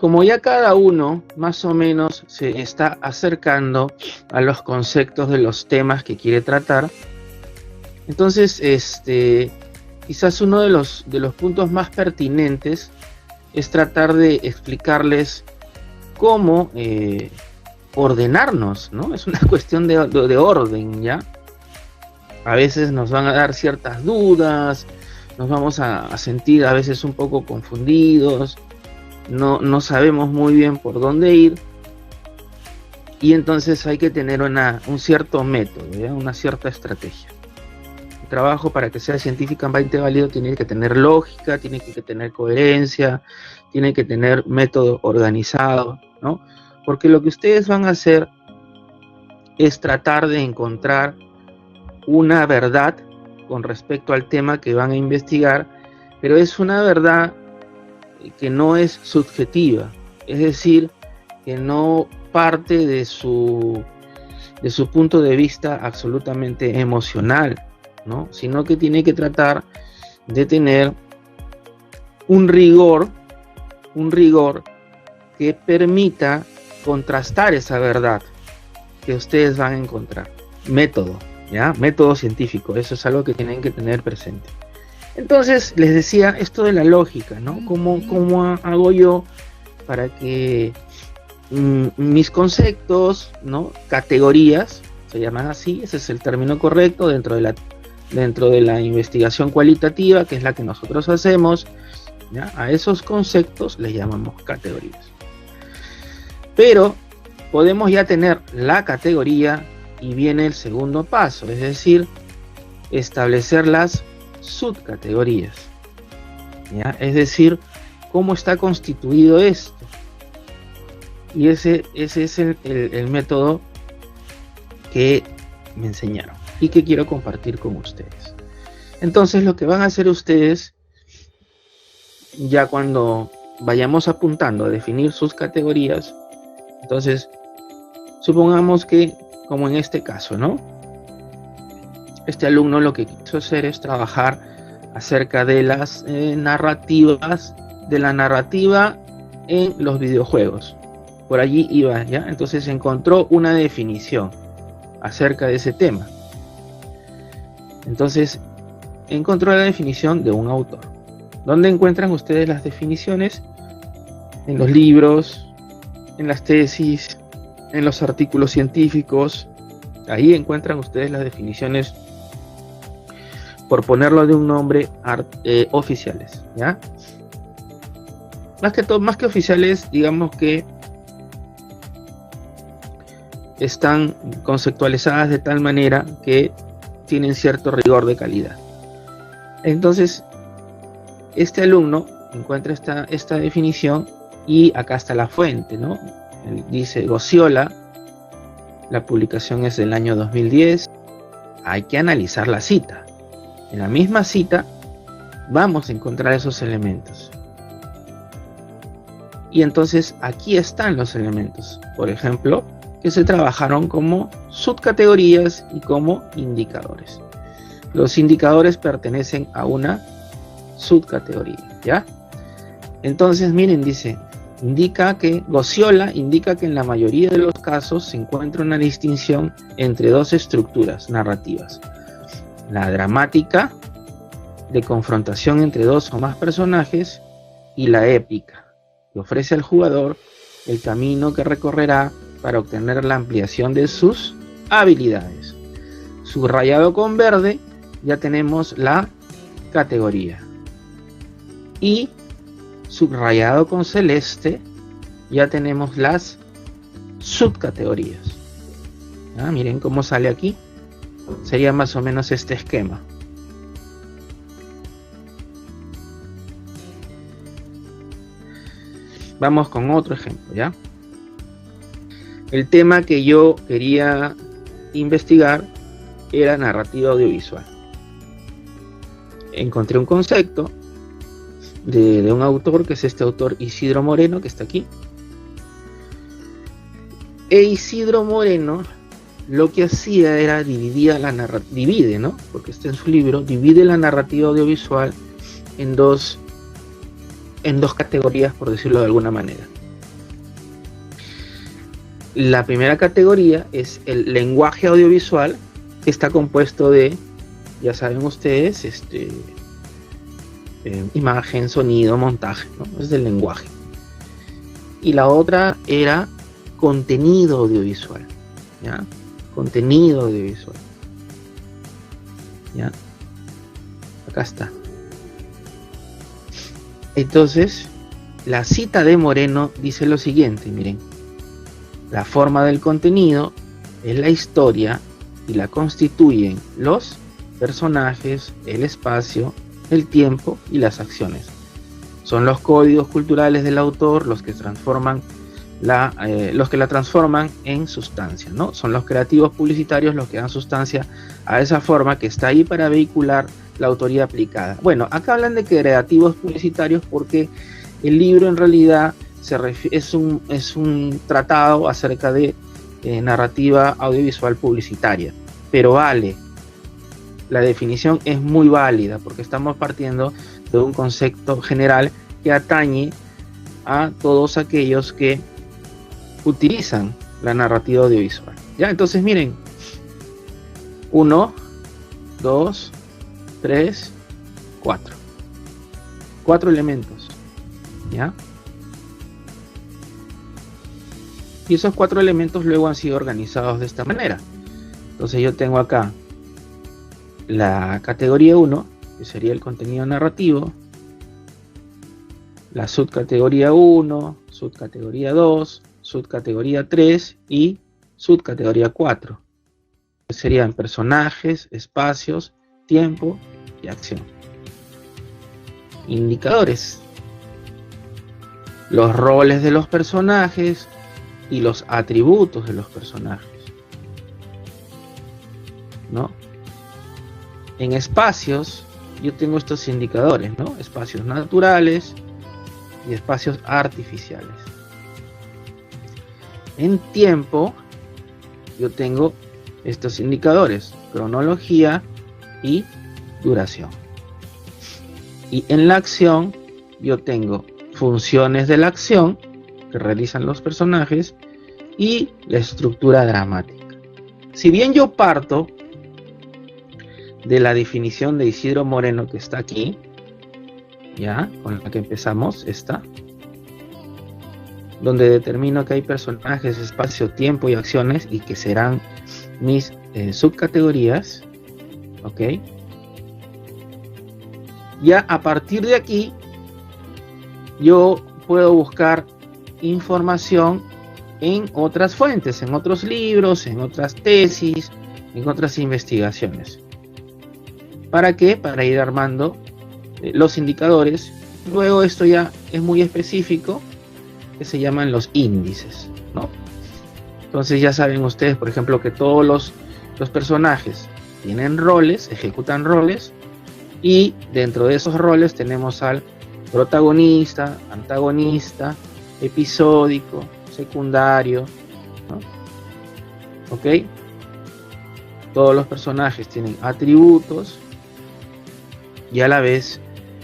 como ya cada uno más o menos se está acercando a los conceptos de los temas que quiere tratar, entonces quizás uno de los puntos más pertinentes es tratar de explicarles cómo ordenarnos, ¿no? Es una cuestión de orden, ¿ya? A veces nos van a dar ciertas dudas, nos vamos a sentir a veces un poco confundidos, no sabemos muy bien por dónde ir, y entonces hay que tener un cierto método, ¿ya? Una cierta estrategia. El trabajo, para que sea científicamente válido, tiene que tener lógica, tiene que tener coherencia, tiene que tener método organizado, ¿no? Porque lo que ustedes van a hacer es tratar de encontrar una verdad con respecto al tema que van a investigar, pero es una verdad que no es subjetiva, es decir, que no parte de su punto de vista absolutamente emocional, ¿no? Sino que tiene que tratar de tener un rigor que permita contrastar esa verdad que ustedes van a encontrar. Método, ¿ya? Método científico, eso es algo que tienen que tener presente. Entonces, les decía esto de la lógica, ¿no? ¿Cómo hago yo para que mis conceptos, ¿no? Categorías, se llaman así, ese es el término correcto dentro de la investigación cualitativa, que es la que nosotros hacemos, ¿ya? A esos conceptos les llamamos categorías. Pero podemos ya tener la categoría y viene el segundo paso, es decir, establecer las subcategorías, ¿ya? Es decir, cómo está constituido esto. Y ese es el método que me enseñaron y que quiero compartir con ustedes. Entonces, lo que van a hacer ustedes, ya cuando vayamos apuntando a definir sus categorías, entonces, supongamos que, como en este caso, ¿no? Este alumno lo que quiso hacer es trabajar acerca de las narrativas, de la narrativa en los videojuegos. Por allí iba, ¿ya? Entonces encontró una definición acerca de ese tema. Entonces encontró la definición de un autor. ¿Dónde encuentran ustedes las definiciones? En los libros, en las tesis, en los artículos científicos. Ahí encuentran ustedes las definiciones, por ponerlo de un nombre, oficiales, ¿ya? Más que oficiales, digamos que están conceptualizadas de tal manera que tienen cierto rigor de calidad. Entonces, este alumno encuentra esta definición y acá está la fuente, ¿no? Dice Gosciola, la publicación es del año 2010. Hay que analizar la cita. En la misma cita vamos a encontrar esos elementos. Y entonces aquí están los elementos, por ejemplo, que se trabajaron como subcategorías y como indicadores. Los indicadores pertenecen a una subcategoría, ¿ya? Entonces, miren, dice, Gosciola indica que en la mayoría de los casos se encuentra una distinción entre dos estructuras narrativas: la dramática, de confrontación entre dos o más personajes, y la épica, que ofrece al jugador el camino que recorrerá para obtener la ampliación de sus habilidades. Subrayado con verde, ya tenemos la categoría. Y subrayado con celeste, ya tenemos las subcategorías. ¿Ah? Miren cómo sale aquí. Sería más o menos este esquema. Vamos con otro ejemplo, ¿ya? El tema que yo quería investigar era narrativa audiovisual. Encontré un concepto de un autor, que es este autor Isidro Moreno, que está aquí. E Isidro Moreno lo que hacía era divide, ¿no? Porque está en su libro, divide la narrativa audiovisual en dos categorías, por decirlo de alguna manera. La primera categoría es el lenguaje audiovisual, que está compuesto de, ya saben ustedes, imagen, sonido, montaje, ¿no? Es del lenguaje. Y la otra era contenido audiovisual, ¿ya? Contenido audiovisual, ¿ya? Acá está. Entonces, la cita de Moreno dice lo siguiente, miren. La forma del contenido es la historia y la constituyen los personajes, el espacio, el tiempo y las acciones. Son los códigos culturales del autor los que transforman los que la transforman en sustancia, ¿no? Son los creativos publicitarios los que dan sustancia a esa forma que está ahí para vehicular la autoría aplicada. Bueno, acá hablan de creativos publicitarios porque el libro en realidad es un tratado acerca de narrativa audiovisual publicitaria, pero vale, la definición es muy válida porque estamos partiendo de un concepto general que atañe a todos aquellos que utilizan la narrativa audiovisual. Ya, entonces miren, 1, 2, 3, 4. 4 elementos, ¿ya? Y esos 4 elementos luego han sido organizados de esta manera. Entonces yo tengo acá la categoría 1, que sería el contenido narrativo, la subcategoría 1, subcategoría 2, subcategoría 3 y subcategoría 4, que serían personajes, espacios, tiempo y acción. Indicadores: los roles de los personajes y los atributos de los personajes, ¿no? En espacios yo tengo estos indicadores, ¿no? Espacios naturales y espacios artificiales. En tiempo yo tengo estos indicadores: cronología y duración. Y en la acción yo tengo funciones de la acción que realizan los personajes y la estructura dramática. Si bien yo parto de la definición de Isidro Moreno que está aquí, ya, con la que empezamos, esta, donde determino que hay personajes, espacio, tiempo y acciones y que serán mis subcategorías, ¿ok? Ya a partir de aquí yo puedo buscar información en otras fuentes, en otros libros, en otras tesis, en otras investigaciones. ¿Para qué? Para ir armando los indicadores. Luego esto ya es muy específico, que se llaman los índices, ¿no? Entonces ya saben ustedes, por ejemplo, que todos los personajes tienen roles, ejecutan roles, y dentro de esos roles tenemos al protagonista, antagonista, episódico, secundario, ¿no? ¿Ok? Todos los personajes tienen atributos y a la vez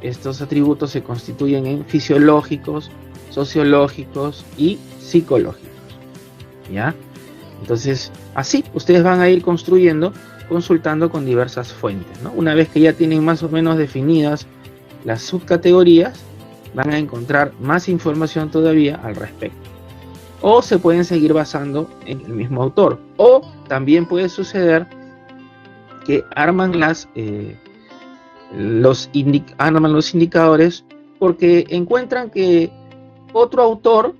estos atributos se constituyen en fisiológicos, sociológicos y psicológicos, ¿ya? Entonces, así ustedes van a ir construyendo, consultando con diversas fuentes, ¿no? Una vez que ya tienen más o menos definidas las subcategorías, van a encontrar más información todavía al respecto. O se pueden seguir basando en el mismo autor. O también puede suceder que arman los indicadores porque encuentran que otro autor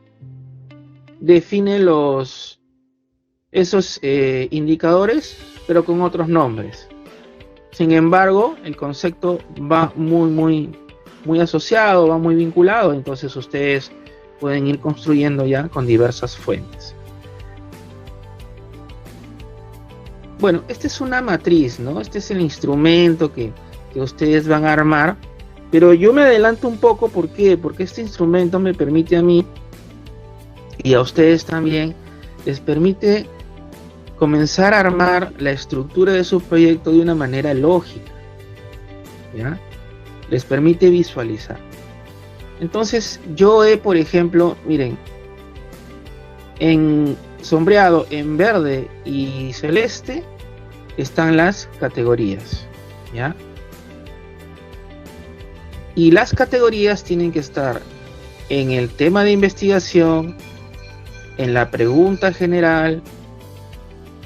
define esos indicadores, pero con otros nombres. Sin embargo, el concepto va muy asociado, va muy vinculado, entonces ustedes pueden ir construyendo ya con diversas fuentes. Bueno, esta es una matriz, ¿no? Este es el instrumento que ustedes van a armar, pero yo me adelanto un poco, ¿por qué? Porque este instrumento me permite a mí y a ustedes también, les permite comenzar a armar la estructura de su proyecto de una manera lógica, ¿ya? Les permite visualizar. Entonces yo por ejemplo, miren, en sombreado en verde y celeste están las categorías, ¿ya? Y las categorías tienen que estar en el tema de investigación, en la pregunta general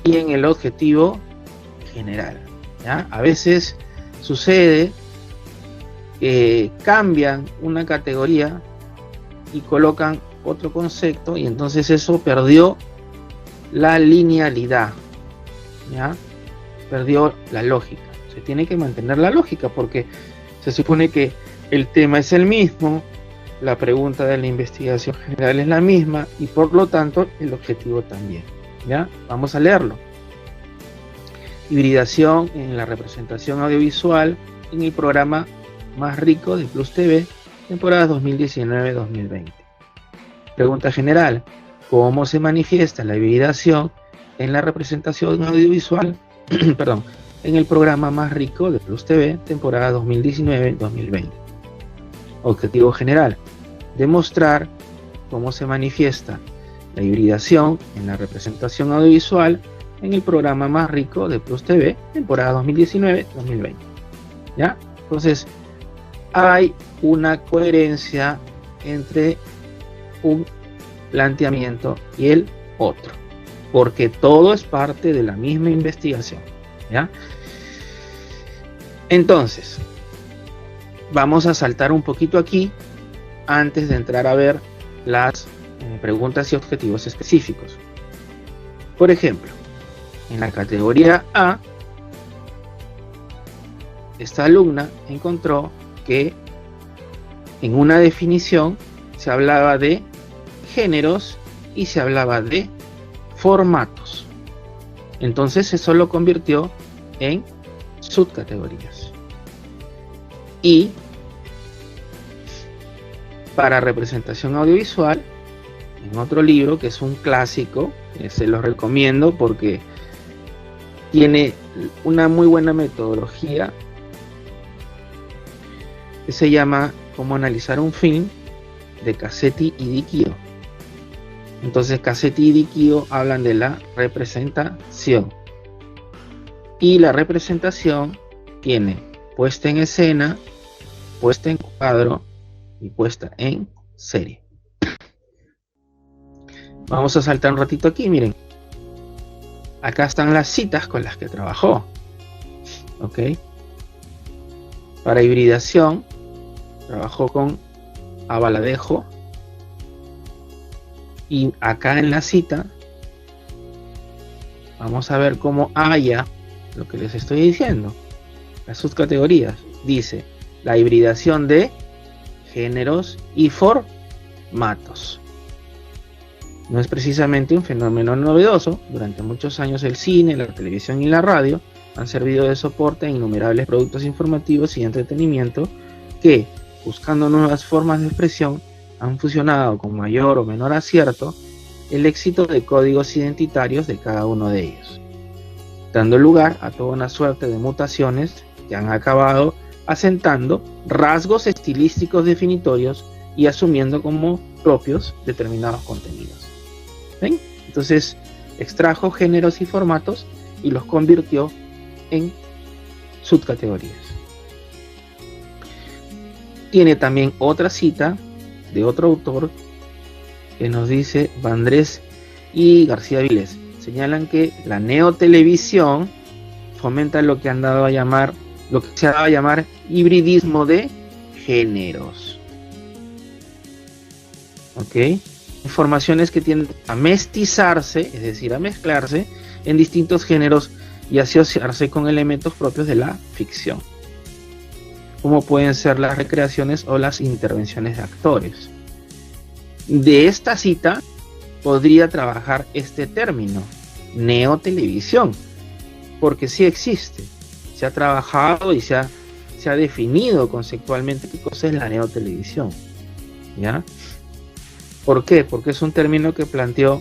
y en el objetivo general, ¿ya? A veces sucede que cambian una categoría y colocan otro concepto y entonces eso perdió la linealidad, ¿ya? Perdió la lógica. Se tiene que mantener la lógica porque se supone que el tema es el mismo, la pregunta de la investigación general es la misma y por lo tanto el objetivo también, ¿ya? Vamos a leerlo. Hibridación en la representación audiovisual en el programa más rico de Plus TV, temporada 2019-2020. Pregunta general: ¿cómo se manifiesta la hibridación en la representación audiovisual perdón, en el programa más rico de Plus TV, temporada 2019-2020? Objetivo general: demostrar cómo se manifiesta la hibridación en la representación audiovisual en el programa más rico de Plus TV, temporada 2019-2020. ¿Ya? Entonces, hay una coherencia entre un planteamiento y el otro, porque todo es parte de la misma investigación, ¿ya? Entonces, vamos a saltar un poquito aquí antes de entrar a ver las preguntas y objetivos específicos. Por ejemplo, en la categoría A, esta alumna encontró que en una definición se hablaba de géneros y se hablaba de formatos. Entonces eso lo convirtió en subcategorías. Y para representación audiovisual, en otro libro que es un clásico, se los recomiendo porque tiene una muy buena metodología, que se llama Cómo analizar un film, de Cassetti y Di Chio. Entonces Cassetti y Di Chio hablan de la representación, y la representación tiene puesta en escena, puesta en cuadro y puesta en serie. Vamos a saltar un ratito aquí, miren. Acá están las citas con las que trabajó. ¿Ok? Para hibridación trabajó con Abaladejo, y acá en la cita vamos a ver cómo haya lo que les estoy diciendo, las subcategorías. Dice la hibridación de géneros y formatos. No es precisamente un fenómeno novedoso. Durante muchos años el cine, la televisión y la radio han servido de soporte a innumerables productos informativos y entretenimiento que, buscando nuevas formas de expresión, han fusionado con mayor o menor acierto el éxito de códigos identitarios de cada uno de ellos, dando lugar a toda una suerte de mutaciones que han acabado asentando rasgos estilísticos definitorios y asumiendo como propios determinados contenidos. ¿Ven? Entonces extrajo géneros y formatos y los convirtió en subcategorías. Tiene también otra cita de otro autor que nos dice Vandrés y García Vilés. Señalan que la neotelevisión fomenta lo que se ha dado a llamar hibridismo de géneros. ¿Ok? Informaciones que tienden a mestizarse, es decir, a mezclarse en distintos géneros y asociarse con elementos propios de la ficción, como pueden ser las recreaciones o las intervenciones de actores. De esta cita podría trabajar este término, neotelevisión, porque sí existe, se ha trabajado y se ha definido conceptualmente qué cosa es la neotelevisión, ¿ya? ¿Por qué? Porque es un término que planteó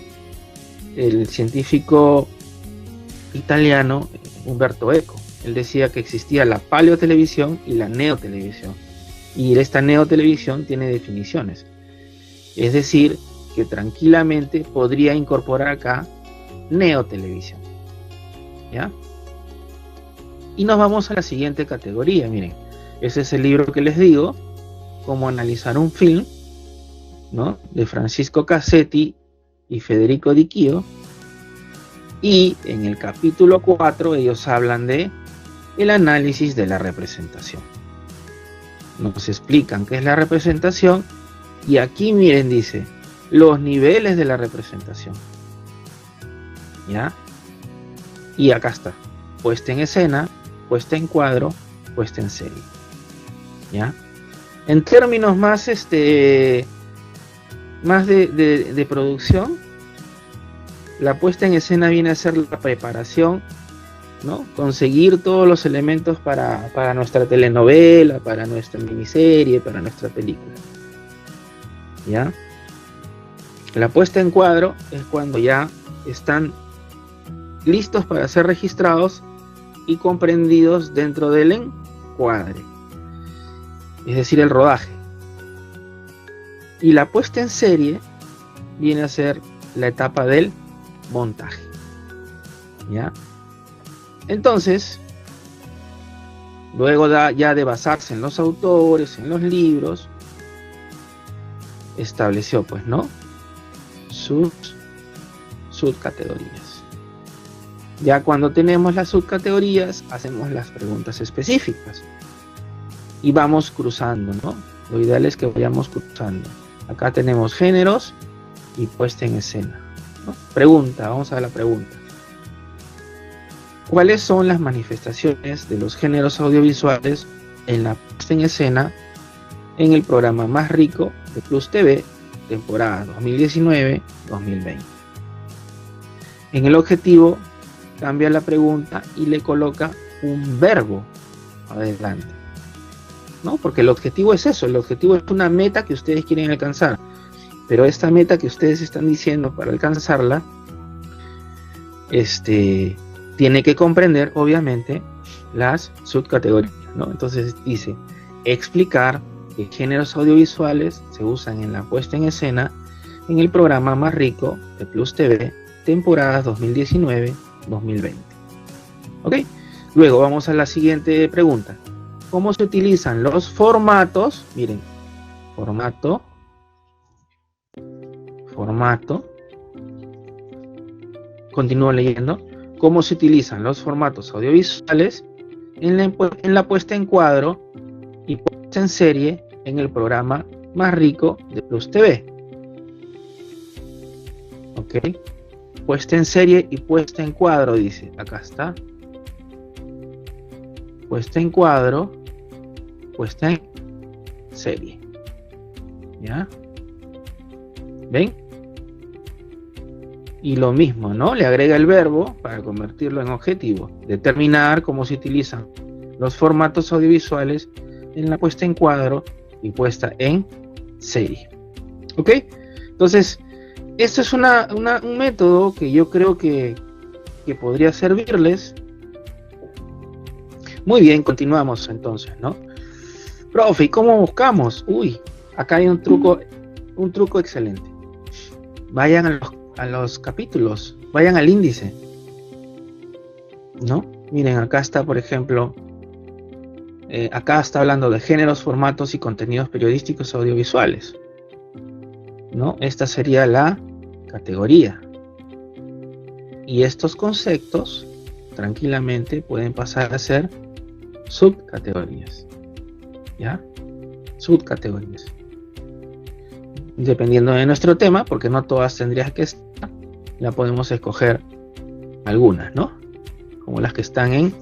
el científico italiano Umberto Eco. Él decía que existía la paleotelevisión y la neotelevisión. Y esta neotelevisión tiene definiciones. Es decir, que tranquilamente podría incorporar acá Neo Televisión. ¿Ya? Y nos vamos a la siguiente categoría. Miren, ese es el libro que les digo, Cómo analizar un film, ¿no?, de Francisco Cassetti y Federico Di Chio. Y en el capítulo 4 ellos hablan de el análisis de la representación. Nos explican qué es la representación, y aquí miren, dice los niveles de la representación. ¿Ya? Y acá está: puesta en escena, puesta en cuadro, puesta en serie. ¿Ya? En términos más más de producción, la puesta en escena viene a ser la preparación, ¿no? Conseguir todos los elementos para nuestra telenovela, para nuestra miniserie, para nuestra película. ¿Ya? La puesta en cuadro es cuando ya están listos para ser registrados y comprendidos dentro del encuadre, es decir, el rodaje. Y la puesta en serie viene a ser la etapa del montaje. ¿Ya? Entonces, luego ya de basarse en los autores, en los libros, estableció, pues, ¿no?, sus subcategorías. Ya cuando tenemos las subcategorías, hacemos las preguntas específicas y vamos cruzando, ¿no? Lo ideal es que vayamos cruzando. Acá tenemos géneros y puesta en escena, ¿no? Pregunta, vamos a la pregunta. ¿Cuáles son las manifestaciones de los géneros audiovisuales en la puesta en escena en el programa Más Rico de Plus TV, temporada 2019-2020? En el objetivo cambia la pregunta y le coloca un verbo adelante, ¿no? Porque el objetivo es eso, el objetivo es una meta que ustedes quieren alcanzar, pero esta meta que ustedes están diciendo, para alcanzarla, tiene que comprender, obviamente, las subcategorías, ¿no? Entonces dice: explicar qué géneros audiovisuales se usan en la puesta en escena en el programa Más Rico de Plus TV, temporadas 2019-2020. ¿Ok? Luego vamos a la siguiente pregunta. ¿Cómo se utilizan los formatos? Miren, formato. Continúo leyendo. ¿Cómo se utilizan los formatos audiovisuales en la puesta en cuadro y puesta en serie en el programa Más Rico de Plus TV? ¿Ok? Puesta en serie y puesta en cuadro, dice. Acá está. Puesta en cuadro, puesta en serie. ¿Ya? ¿Ven? Y lo mismo, ¿no? Le agrega el verbo para convertirlo en objetivo. Determinar cómo se utilizan los formatos audiovisuales en la puesta en cuadro y puesta en serie. ¿Ok? Entonces, esto es un método que yo creo que podría servirles. Muy bien, continuamos entonces, ¿no? Profe, ¿y cómo buscamos? Uy, acá hay un truco excelente. Vayan a los capítulos, vayan al índice, ¿no? Miren, acá está, por ejemplo, acá está hablando de géneros, formatos y contenidos periodísticos audiovisuales, ¿no? Esta sería la categoría. Y estos conceptos tranquilamente pueden pasar a ser subcategorías. ¿Ya? Subcategorías. Dependiendo de nuestro tema, porque no todas tendrían que estar, la podemos escoger algunas, ¿no? Como las que están en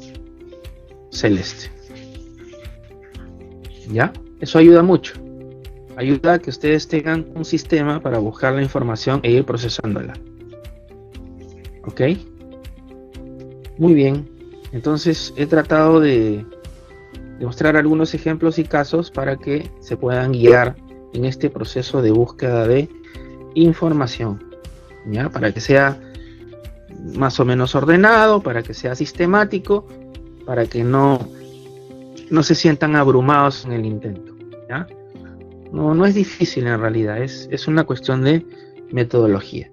celeste. ¿Ya? Eso ayuda mucho. Ayuda a que ustedes tengan un sistema para buscar la información e ir procesándola. ¿Ok? Muy bien. Entonces he tratado de mostrar algunos ejemplos y casos para que se puedan guiar en este proceso de búsqueda de información, ¿ya? Para que sea más o menos ordenado, para que sea sistemático, para que no se sientan abrumados en el intento, ¿ya? No es difícil en realidad, es una cuestión de metodología.